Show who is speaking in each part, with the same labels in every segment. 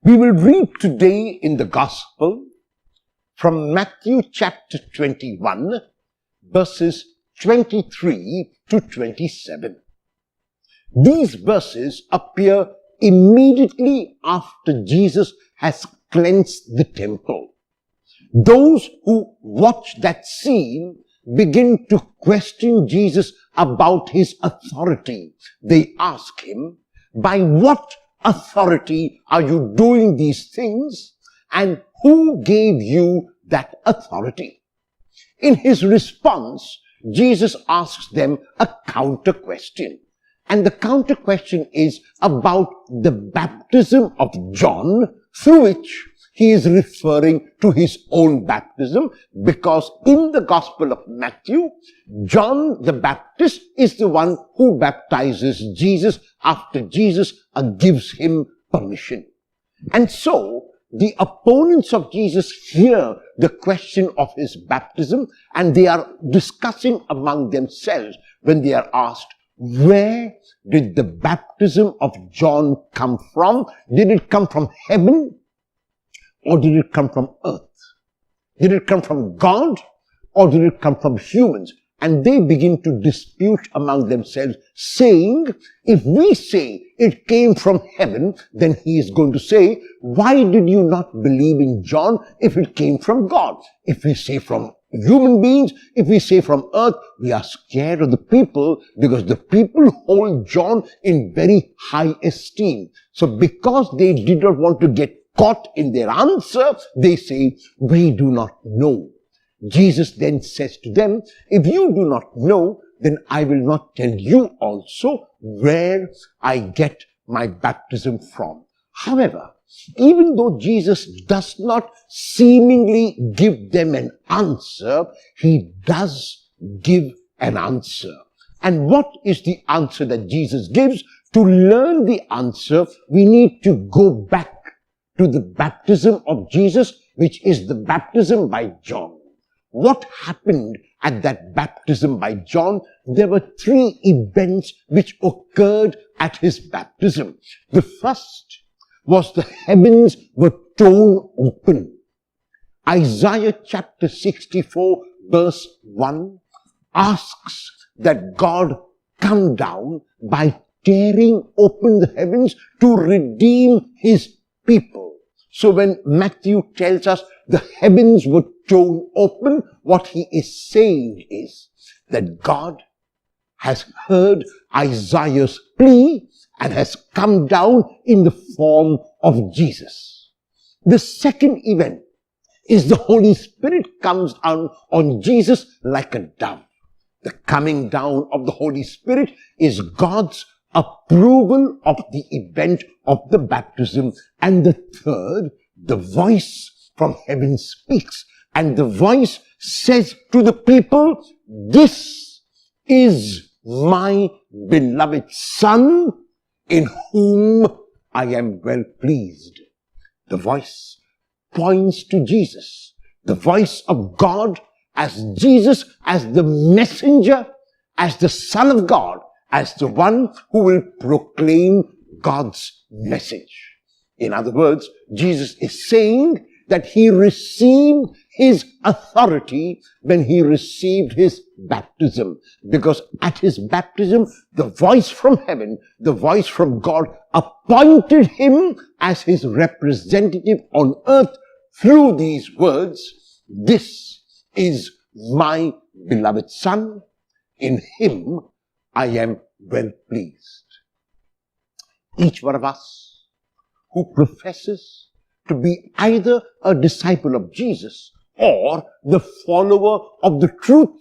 Speaker 1: We will read today in the Gospel from Matthew chapter 21, verses 23 to 27. These verses appear immediately after Jesus has cleansed the temple. Those who watch that scene begin to question Jesus about his authority. They ask him, by what authority are you doing these things? And who gave you that authority? In his response, Jesus asks them a counter question. And the counter question is about the baptism of John, through which he is referring to his own baptism, because in the Gospel of Matthew, John the Baptist is the one who baptizes Jesus after Jesus gives him permission. And so, the opponents of Jesus hear the question of his baptism, and they are discussing among themselves when they are asked, where did the baptism of John come from? Did it come from heaven? Or did it come from earth? Did it come from God? Or did it come from humans? And they begin to dispute among themselves, saying, if we say it came from heaven, then he is going to say, why did you not believe in John if it came from God? If we say from human beings, if we say from earth, we are scared of the people because the people hold John in very high esteem. So because they did not want to get caught in their answer, they say, we do not know. Jesus then says to them, if you do not know, then I will not tell you also where I get my baptism from. However, even though Jesus does not seemingly give them an answer, he does give an answer. And what is the answer that Jesus gives? To learn the answer, we need to go back to the baptism of Jesus, which is the baptism by John. What happened at that baptism by John? There were three events which occurred at his baptism. The first was the heavens were torn open. Isaiah chapter 64 verse 1 asks that God come down by tearing open the heavens to redeem his people. So when Matthew tells us the heavens were torn open, what he is saying is that God has heard Isaiah's plea and has come down in the form of Jesus. The second event is the Holy Spirit comes down on Jesus like a dove. The coming down of the Holy Spirit is God's approval of the event of the baptism. And the third, the voice from heaven speaks, and the voice says to the people, this is my beloved Son, in whom I am well pleased. The voice points to Jesus, the voice of God, as Jesus, as the messenger, as the Son of God, as the one who will proclaim God's message. In other words, Jesus is saying that he received his authority when he received his baptism. Because at his baptism, the voice from heaven, the voice from God, appointed him as his representative on earth through these words, this is my beloved Son, in him I am well pleased. Each one of us who professes to be either a disciple of Jesus or the follower of the truth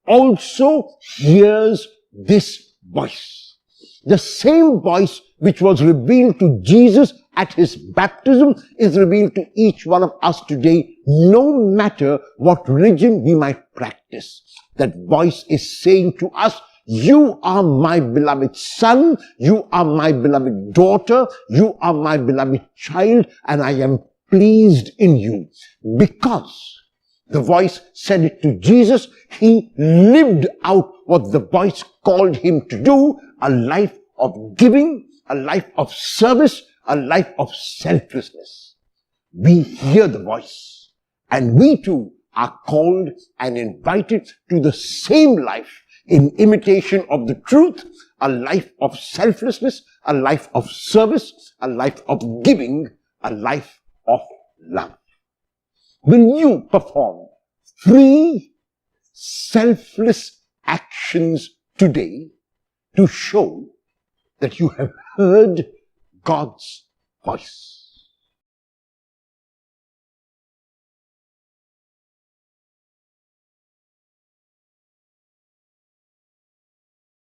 Speaker 1: also hears this voice. The same voice which was revealed to Jesus at his baptism is revealed to each one of us today, no matter what religion we might practice. That voice is saying to us, you are my beloved son, you are my beloved daughter, you are my beloved child, and I am pleased in you. Because the voice said it to Jesus, he lived out what the voice called him to do, a life of giving, a life of service, a life of selflessness. We hear the voice, and we too are called and invited to the same life in imitation of the truth, a life of selflessness, a life of service, a life of giving, a life of love. Will you perform 3 selfless actions today to show that you have heard God's voice?